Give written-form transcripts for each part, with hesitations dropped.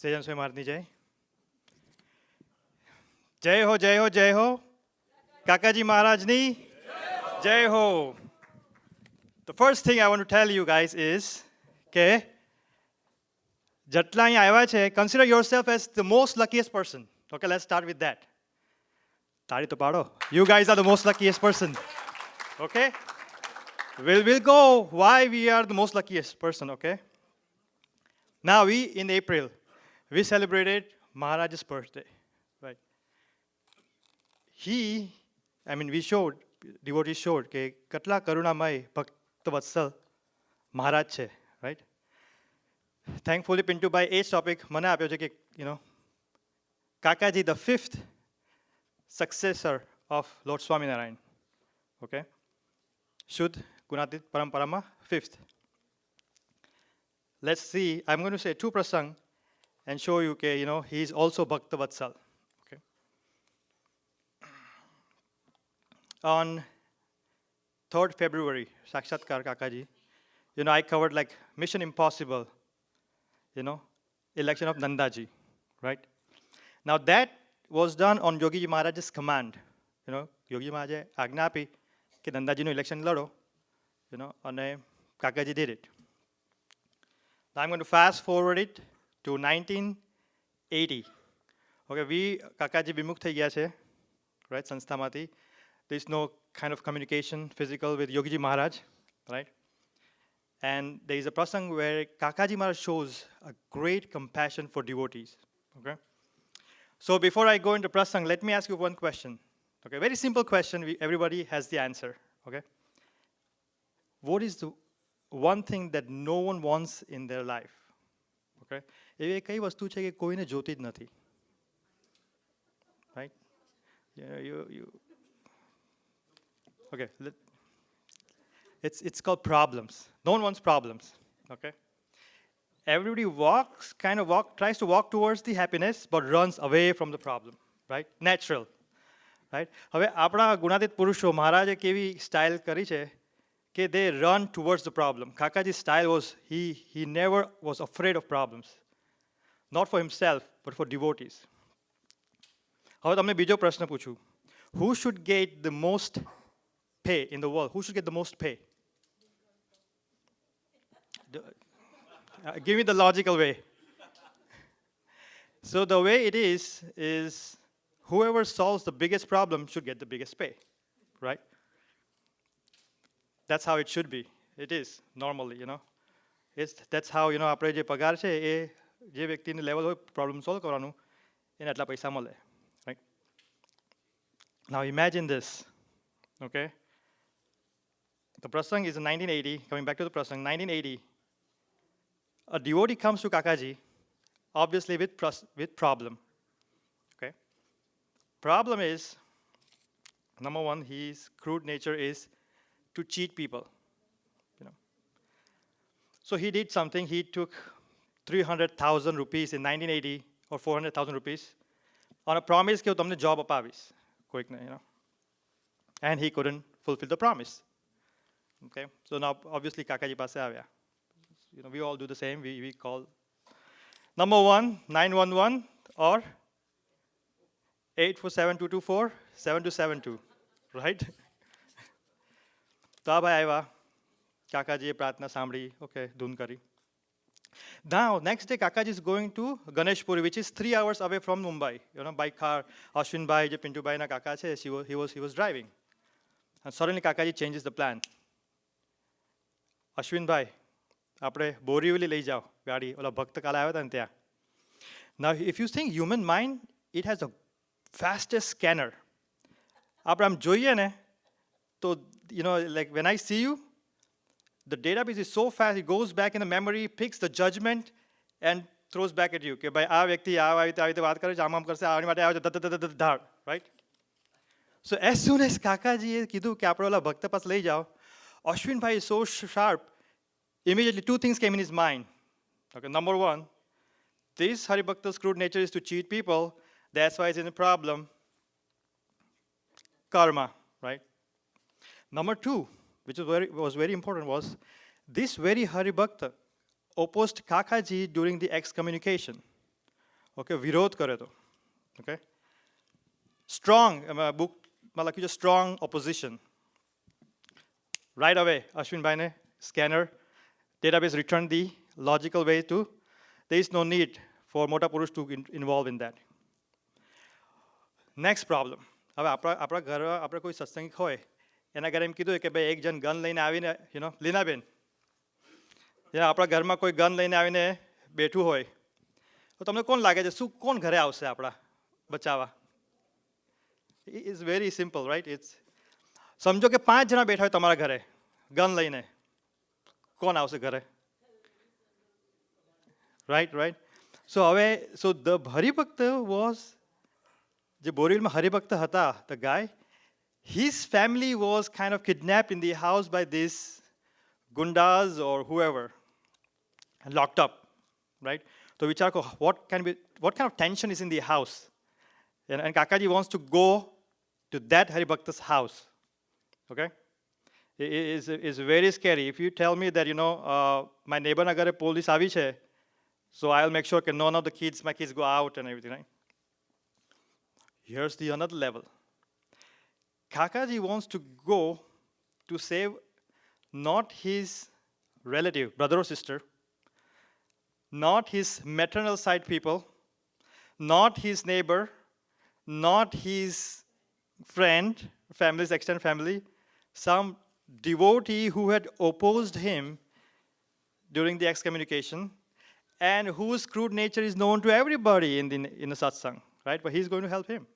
સેજન સ્વય મારની જય જય હો જય હો જય હો કાકાજી મહારાજની જય હો. The first thing I want to tell you guys is કે જેટલા અહીંયા આવ્યા છે, consider yourself as the most luckiest person. Okay, let's start with that. તાળી તો પાડો. You guys are the most luckiest person. Okay? We'll go why we are the most luckiest person, okay? Now in April, we celebrated Maharaj's birthday, right? We showed, devotees showed કે કેટલા કરુણામય ભક્તવત્સલ મહારાજ છે, right? Thankfully, Pintubai H topic મને આપ્યો છે કે, કાકાજી the fifth successor of Lord Swaminarayan, okay? શુદ્ધ ગુણાતીત પરંપરામાં fifth. Let's see, I'm going to say two prasang and show you that, he is also Bhakta Vatsal. Okay. On 3rd February, Sakshatkar Kakaji, I covered like Mission Impossible, election of Nandaji, right? Now that was done on Yogi Maharaj's command. Yogi Maharaj આજ્ઞા આપી કે નંદાજીનું election લડો, અને કાકાજી did it. Now I'm going to fast forward it to 1980. Okay, કાકાજી વિમુખ થઈ ગયા છે, right? સંસ્થામાંથી. There is no kind of communication physical with Yogiji Maharaj, right? And there is a prasang where Kakaji Maharaj shows a great compassion for devotees. Okay. So before I go into prasang, let me ask you one question. Okay, very simple question. Everybody has the answer. Okay. What is the one thing that no one wants in their life? Okay. એવી કઈ વસ્તુ છે કે કોઈને જોતી જ નથી, right? You okay. It's called problems. No one wants problems. Okay. Everybody tries to walk towards the happiness, but runs away from the problem. Right? Natural. Right? હવે આપણા ગુણાતીત પુરુષો મહારાજે કેવી સ્ટાઇલ કરી છે કે they run towards the problem. Kakaji's style was he never was afraid of problems. Not for himself, but for devotees. હવે તમને બીજો પ્રશ્ન પૂછું. Who should get the most pay in the world? Who should get the most pay? Give me the logical way. So the way it is whoever solves the biggest problem should get the biggest pay, right? That's how it should be. It is normally, that's how, આપણે જે પગાર છે એ જે વ્યક્તિની level હોય problem solve કરવાનું, એને આટલા પૈસા મળે, right? Now imagine this, okay? The prasang is in 1980, coming back to the prasang, 1980. A devotee comes to Kakaji, obviously with problem. Okay. Problem is, number one, his crude nature is to cheat people. So he did something. He took 300,000 rupees in 1980 or 400,000 rupees on a promise કે હું તમને job અપાવીશ કોઈકને, and he couldn't fulfill the promise. Okay. So now obviously Kakaji પાસે આવ્યા. We all do the same. We call number 1 911 or 847-224 7272, right? તો આ ભાઈ આવ્યા, કાકાજીએ પ્રાર્થના સાંભળી, okay, ધૂન કરી. Now next day Kakaji is going to Ganeshpuri, which is 3 hours away from Mumbai, by car. Ashwin bhai જે પિન્ટુભાઈના કાકા છે, he was driving, and suddenly Kakaji changes the plan. Ashwin bhai, આપણે બોરીવલી લઈ જાઓ ગાડી, ઓલા ભક્ત કાલે આવ્યા હતા ને ત્યાં. Now if you think human mind, it has a fastest scanner. આપણે આમ જોઈએ ને તો like when I see you, the database is so fast, it goes back in the memory, picks the judgment and throws back at you કે ભાઈ આ વ્યક્તિ આ રીતે વાત કરે છે, આમ કરશે, આની માટે આવે છે, ધાડ, right? So as soon as કાકાજીએ કીધું કે આપણે ઓલા ભક્ત પાસે લઈ જાઓ, Ashwin bhai is so sharp. Immediately, two things came in his mind. Okay, number one, this Haribhakta's crude nature is to cheat people. That's why it's in a problem. Karma, right? Number two, which was very important, was this very Haribhakta opposed Kakaji during the excommunication. Okay, વિરોધ કર્યો હતો. Okay, strong, બુકમાં લખ્યું છે strong opposition. Right અવે અશ્વિનભાઈને scanner database return the logical way to there is no need for મોટા પુરુષ to involve in that. Next problem, હવે આપણા ઘર આપણે કોઈ સત્સંગિક હોય એના ઘરે એમ કીધું કે ભાઈ એક જણ ગન લઈને આવીને લીનાબેન, આપણા ઘરમાં કોઈ ગન લઈને આવીને બેઠું હોય તો તમને કોણ લાગે છે શું કોણ ઘરે આવશે આપણા બચાવવા? It's very simple right. It's સમજો કે 5 જણા બેઠા હોય તમારા ઘરે ગન લઈને, કોણ આવશે ઘરે? રાઈટ. સો હવે ધ હરિભક્ત વોઝ, જે બોરીવલીમાં હરિભક્ત હતા, the guys, his family was kind of kidnapped in the house by these gundas or whoever and locked up, right? So વિચાર કરો what kind of tension is in the house, and Kakaji wants to go to that Haribhakta's house. Okay, it is very scary. If you tell me that my neighbor na ઘરે police આવી છે, so I'll make sure that none of my kids go out and everything, right? Here's the another level. Kakaji wants to go to save not his relative, brother or sister, not his maternal side people, not his neighbor, not his friend, family's extended family, some devotee who had opposed him during the excommunication and whose crude nature is known to everybody in the satsang, right? But he's going to help him.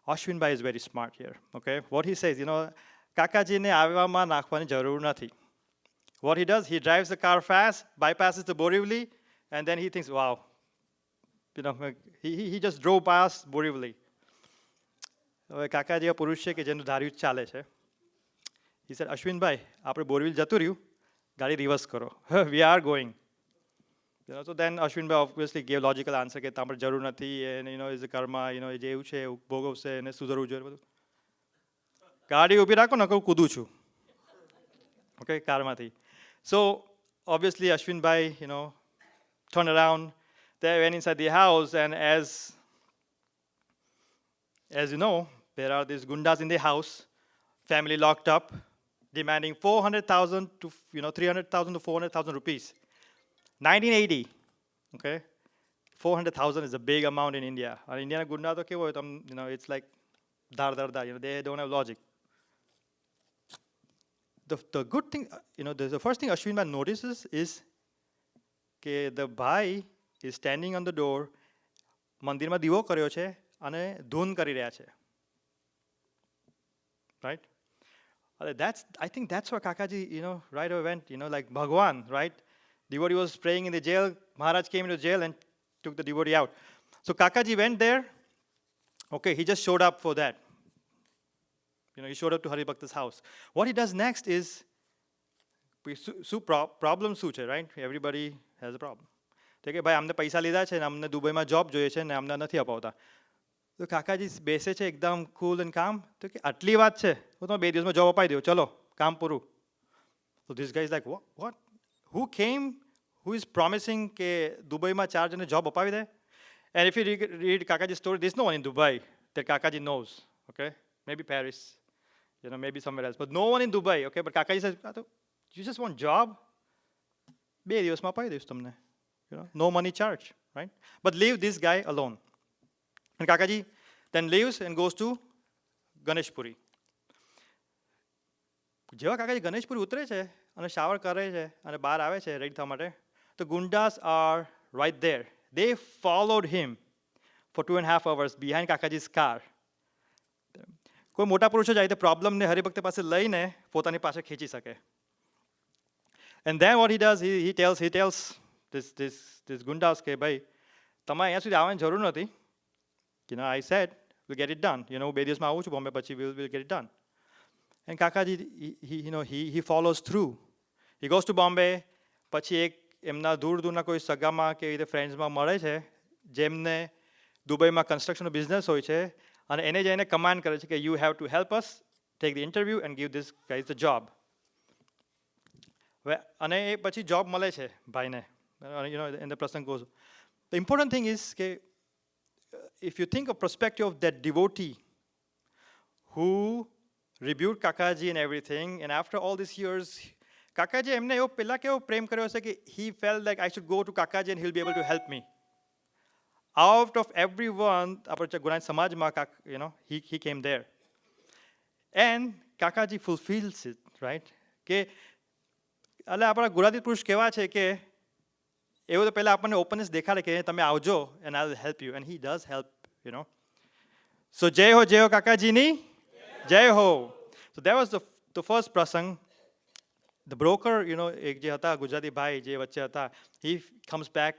Ashwin Bhai is very smart here, okay? What he says, કાકાજીને આવવામાં નાખવાની જરૂર નથી. What he does, he drives the car fast, bypasses the Borivali, and then he thinks, wow, he just drove past Borivali. હવે કાકાજી આ પુરુષ છે કે જેનું ધાર્યું ચાલે છે. He said, Ashwin Bhai, આપણે બોરીવલી જતું રહ્યું, ગાડી રિવર્સ કરો. We are going. So then Ashwin Bhai obviously gave logical answer કે તમારે જરૂર નથી, and is a karma, જે એવું છે એવું ભોગવશે એને સુધરવું જોઈએ બધું. ગાડી ઊભી રાખો ને હું કૂદું છું, okay, કારમાંથી. So obviously Ashwin Bhai turned around, they went inside the house, and as you know, there are these gundas in the house, family locked up, demanding 400,000 to 300,000 to 400,000 rupees. 1980, okay, 400,000 is a big amount in India. And Indian gunda to kevo it's like dar, they don't have logic. The good thing, the first thing Ashwin Bhai notices is that the Bhai is standing on the door, મંદિરમાં દીવો કર્યો છે અને ધૂન કરી રહ્યા છે. Right? I think that's where Kakaji, right away went, like Bhagwan, right? Devotee was praying in the jail, Maharaj came into jail and took the devotee out. So Kakaji went there, okay, he just showed up for that. He showed up to Haribhakta's house. What he does next is, problem શું છે, right? Everybody has a problem. તો કે ભાઈ અમને પૈસા લીધા છે ને અમને દુબઈમાં જોબ જોઈએ છે ને અમને નથી અપાવતા. તો કાકાજી બેસે છે એકદમ કૂલ એન્ડ કામ, તો કે આટલી વાત છે તો તમે 2 દિવસમાં જોબ અપાવી દો, ચલો કામ પૂરું. So this guy is like, what? Who came, who is promising કે દુબઈમાં 4 જણને જોબ અપાવી દે? And if you read Kakaji's story, there's no one in Dubai that Kakaji knows, okay? Maybe Paris, maybe somewhere else, but no one in Dubai, okay? But Kakaji says, you just want job? 2 દિવસમાં અપાવી દઈશ તમને. No money charge, right? But leave this guy alone. And Kakaji then leaves and goes to Ganeshpuri. જેવા કાકાજી ગણેશપુરી ઉતરે છે અને shower કરે છે અને બહાર આવે છે રેડી થવા માટે, તો ગુંડાસ R right there. They followed him for 2.5 hours behind Kakaji's car. કોઈ મોટા પુરુષો જાય તો પ્રોબ્લેમને હરિભક્ત પાસે લઈને પોતાની પાસે ખીચી શકે. And then what he does, he tells this gundas કે ભાઈ તમારે અહીંયા સુધી આવવાની જરૂર નથી. I said we'll get it done. 2 દિવસમાં આવું છું બોમ્બે, પછી we'll get it done. And Kakaji, he follows through. He goes to Bombay, પછી એક એમના દૂરના કોઈ સગામાં કે રીતે ફ્રેન્ડ્સમાં મળે છે જેમને દુબઈમાં કન્સ્ટ્રક્શનનો બિઝનેસ હોય છે, અને એને જઈને કમાન્ડ કરે છે કે you have to help us take the interview and give this guy the job. અને એ પછી જોબ મળે છે ભાઈને, and the પ્રસંગ goes. The important thing is that if you think of perspective of that devotee who rebuked Kakaji and everything, and after all these years, Kakaji એમને એવો પહેલા કેવો પ્રેમ કર્યો હશે કે he felt like I should go to Kakaji and he'll be able to help me. Out of everyone, આપણે ગુનાઈ સમાજમાં, he came there. And Kakaji fulfills it, right? કે એટલે આપણા ગુરાદી પુરુષ કેવા છે કે એવું તો પહેલાં આપણને ઓપનનેસ દેખાડે કે તમે આવજો and I will help you, and he does help, So જય હો કાકાજીની જય હો. So that was the first prasang. The broker, એક જે હતા ગુજરાતી ભાઈ જે વચ્ચે હતા, he comes back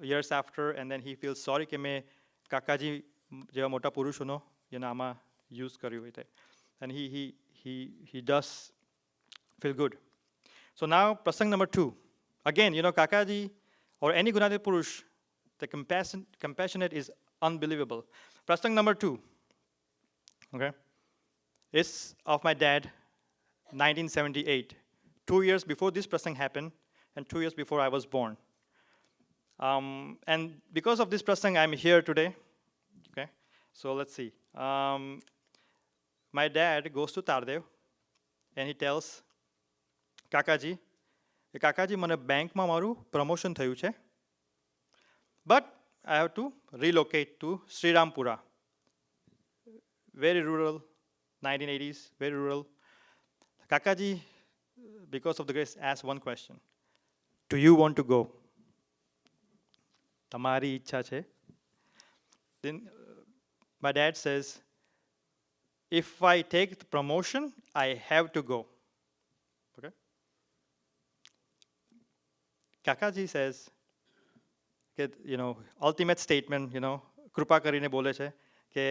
years after and then he feels sorry કે મેં કાકાજી જેવા મોટા પુરુષોનો આમાં યુઝ કર્યું હોય. And he does feel good. So now prasang number 2. Again, Kakaji or any Gunadi Purush, the compassionate is unbelievable. Prasang number 2, okay, is of my dad, 1978. 2 years before this prasang happened and 2 years before I was born. And because of this prasang, I'm here today. Okay, so let's see. My dad goes to Tardev and he tells Kakaji, કાકાજી મને બેંકમાં મારું promotion થયું છે, but I have to relocate to Srirampura. Very rural, 1980s, very rural. Kakaji, because of the grace, asked one question. Do you want to go? તમારી ઈચ્છા છે? Then my dad says, if I take the promotion, I have to go. Okay? Kakaji says, ultimate statement, કૃપા કરીને બોલે છે કે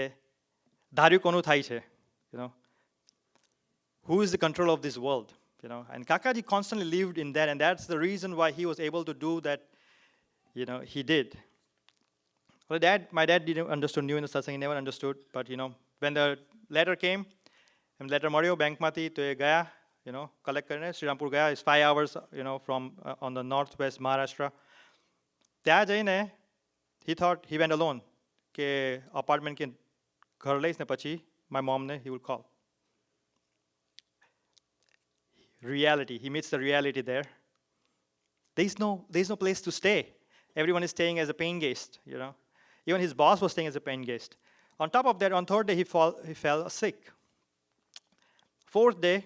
ધાર્યું કોનું થાય છે, who is the control of this world, and Kakaji constantly lived in that, and that's the reason why he was able to do that, he did. Well, my dad didn't understand, knew in the satsang, he never understood, but when the letter came, and letter મળ્યો બેંકમાંથી, તો એ ગયા, collect કરીને શ્રીરામપુર ગયા. It's 5 hours, from on the northwest Maharashtra. ત્યાં જઈને he thought he went alone, કે apartment કે ઘર લઈશ ને પછી my mom ને he will call. Reality, he meets the reality there. There's no place to stay. Everyone is staying as a paying guest, Even his boss was staying as a paying guest. On top of that, on third day, he fell sick. Fourth day,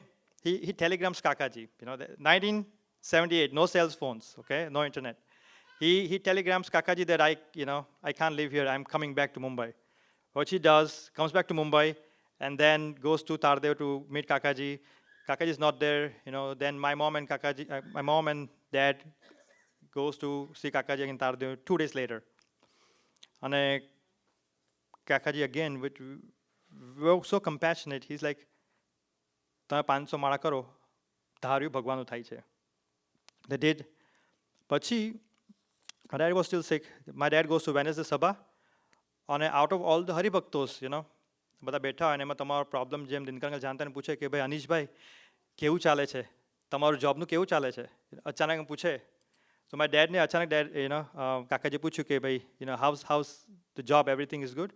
he telegrams Kakaji. 1978, no cell phones, okay, no internet. He telegrams Kakaji that I can't live here. I'm coming back to Mumbai. What he does, comes back to Mumbai, and then goes to Tardev to meet Kakaji. Kakaji is not there, Then my mom and dad goes to see Kakaji in Tardev 2 days later. And Kakaji again, which was so compassionate, he's like, તમે 500 માળા કરો, ધાર્યું ભગવાનનું થાય છે. They did. પછી my dad was still sick. My dad goes to Wednesday Sabha, and out of all the હરિભક્તોસ, બધા બેઠા હોય, અને એમાં તમારો પ્રોબ્લેમ જેમ દિનકર જાણતા પૂછે કે ભાઈ અનીશભાઈ કેવું ચાલે છે, તમારું જોબનું કેવું ચાલે છે, અચાનક પૂછે. So my dad ને અચાનક કાકાજી પૂછ્યું કે ભાઈ how's the job, everything is good?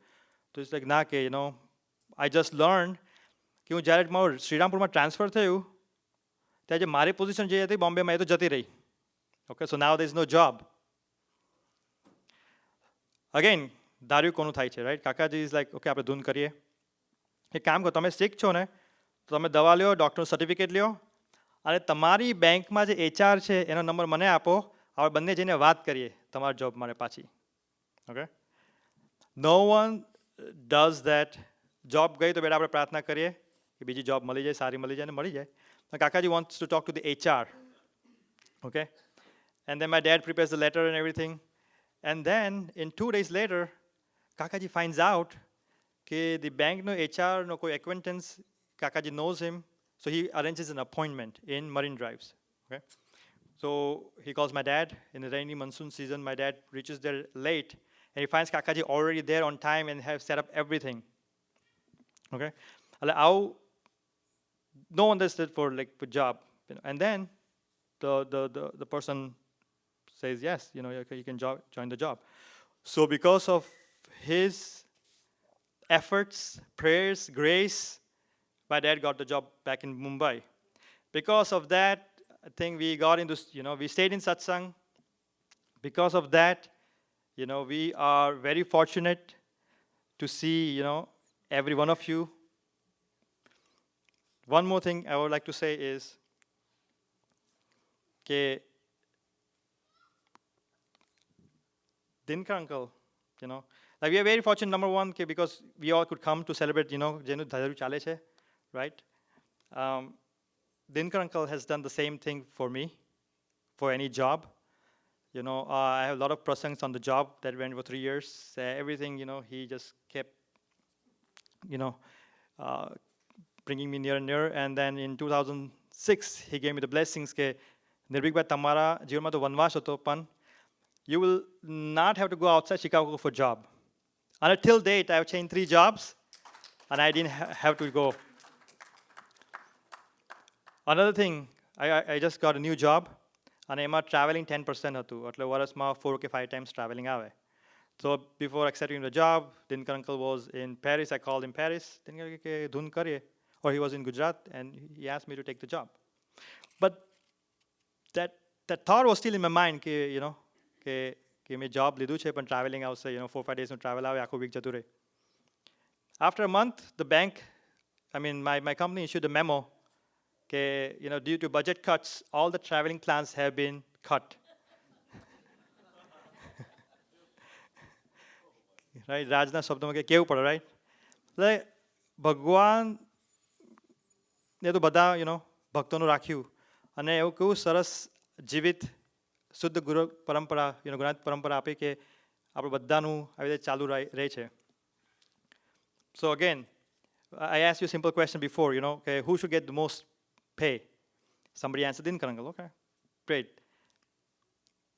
So it's like ના કે I just learned કે હું જ્યારે મારું શ્રીરામપુરમાં ટ્રાન્સફર થયું ત્યારે જે મારી પોઝિશન જે હતી બોમ્બેમાં એ તો જતી રહી. Okay, so now there is no job. Again, ધાર્યું કોનું થાય છે, રાઈટ? કાકાજી ઇઝ લાઈક ઓકે આપણે ધૂન કરીએ. એક કામ કરો, તમે સિક છો ને તો તમે દવા લ્યો, ડૉક્ટરનું સર્ટિફિકેટ લ્યો, અને તમારી બેંકમાં જે HR છે એનો નંબર મને આપો, આપણે બંને જઈને વાત કરીએ તમારા જોબ માટે પાછી. Okay, no one does that. Job ગઈ તો બેટા આપણે પ્રાર્થના કરીએ કે બીજી જોબ મળી જાય, સારી મળી જાય ને મળી જાય. કાકાજી wants to talk to the HR. Okay, and then my dad prepares the letter and everything, and then in 2 days later Kakaji finds out that the bank no HR no koi acquaintance, Kakaji knows him, so he arranges an appointment in Marine Drives. Okay, so he calls my dad in the rainy monsoon season. My dad reaches there late and he finds Kakaji already there on time and have set up everything. Okay, how no one does that for like for job, and then the person says yes, you can join the job. So because of his efforts, prayers, grace, my dad got the job back in Mumbai. Because of that, I think we got into, we stayed in satsang. Because of that, we are very fortunate to see, every one of you. One more thing I would like to say is, Dinkar uncle, like we are very fortunate, number one, because we all could come to celebrate, Jenu Dhadaru Chale che, right? Dinkar uncle has done the same thing for me, for any job. I have a lot of prasangs on the job that went for 3 years. Everything, he just kept, bringing me near and near. And then in 2006, he gave me the blessings ke Nirbhik bhai tamara જીવનમાં તો વનવાસ હતો પણ you will not have to go outside Chicago for a job. And until date, I've changed 3 jobs, and I didn't have to go. Another thing, I just got a new job, and I'm traveling 10% હતું એટલે વર્ષમાં 4 કે 5 times traveling આવે. So before accepting the job, Dinkar uncle was in Paris. I called him Paris. Dinkar ke dhun kariye. Or he was in Gujarat, and he asked me to take the job. But that thought was still in my mind કે કે મેં job લીધું છે પણ traveling આવશે, 4-5 days નું travel આવે, આખું week જતું રહે. After a month, the bank, my company issued a memo કે due to budget cuts, all the traveling plans have been cut. Right? રાજના શબ્દમાં કે કેવું પડે, right? એટલે ભગવાન ને તો બધા ભક્તોનું રાખ્યું અને એવું કેવું સરસ જીવિત શુદ્ધ ગુરુ પરંપરા ગુણાત પરંપરા આપી કે આપણે બધાનું આવી રીતે ચાલુ રહે છે. So again, I asked you a simple question before, okay, who should get the most pay? Somebody answered Dinkar uncle. Okay, great.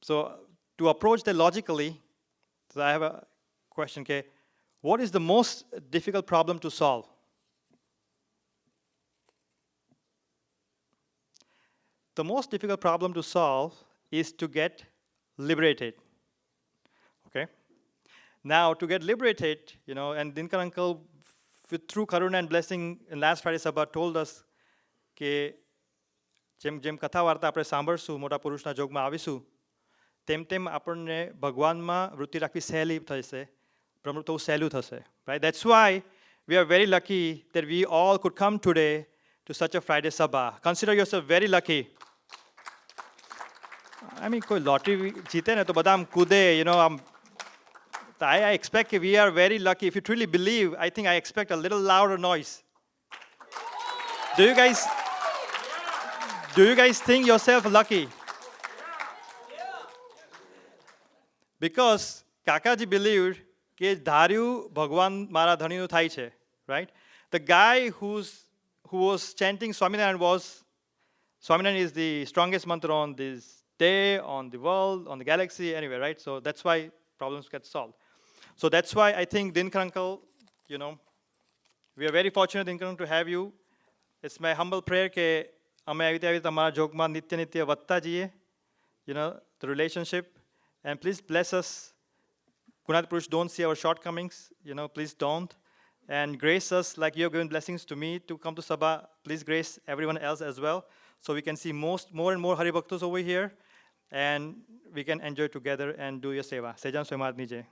So to approach that logically, so I have a question, okay, what is the most difficult problem to solve? The most difficult problem to solve is to get liberated. Okay? Now, to get liberated, and Dinkar uncle, through karuna and blessing, in last Friday Sabha told us કે જેમ કથા વાર્તા આપણે સાંભળશું, મોટા પુરુષના જોગમાં આવીશું, તેમ આપણને ભગવાનમાં વૃત્તિ રાખવી સહેલી થશે, પ્રમૃત થવું સહેલું થશે. Right? That's why we are very lucky that we all could come today to such a Friday Sabha. Consider yourself very lucky. કોઈ લોટરી જીતે ને તો બધા આમ કૂદે, I expect we are very lucky. If you truly believe, I think I expect a little louder noise. Do you guys think yourself lucky? Because Kakaji believed કે ધાર્યું ભગવાન મારા ધણીનું થાય છે, right? The guy who was chanting Swaminarayan is the strongest mantra on this day, on the world, on the galaxy, anyway, right? So that's why problems get solved. So that's why I think Dinkar uncle, we are very fortunate, Dinkar uncle, to have you. It's my humble prayer કે અમે આવી રીતે તમારા જોગમાં નિત્ય વધતા જઈએ, the relationship. And please bless us. Gunat Purush, don't see our shortcomings, please don't. And grace us like you have given blessings to me to come to Sabha. Please grace everyone else as well. So we can see more and more Hari Bhaktas over here. And we can enjoy together and do your seva. Sejan Swamadni Jai.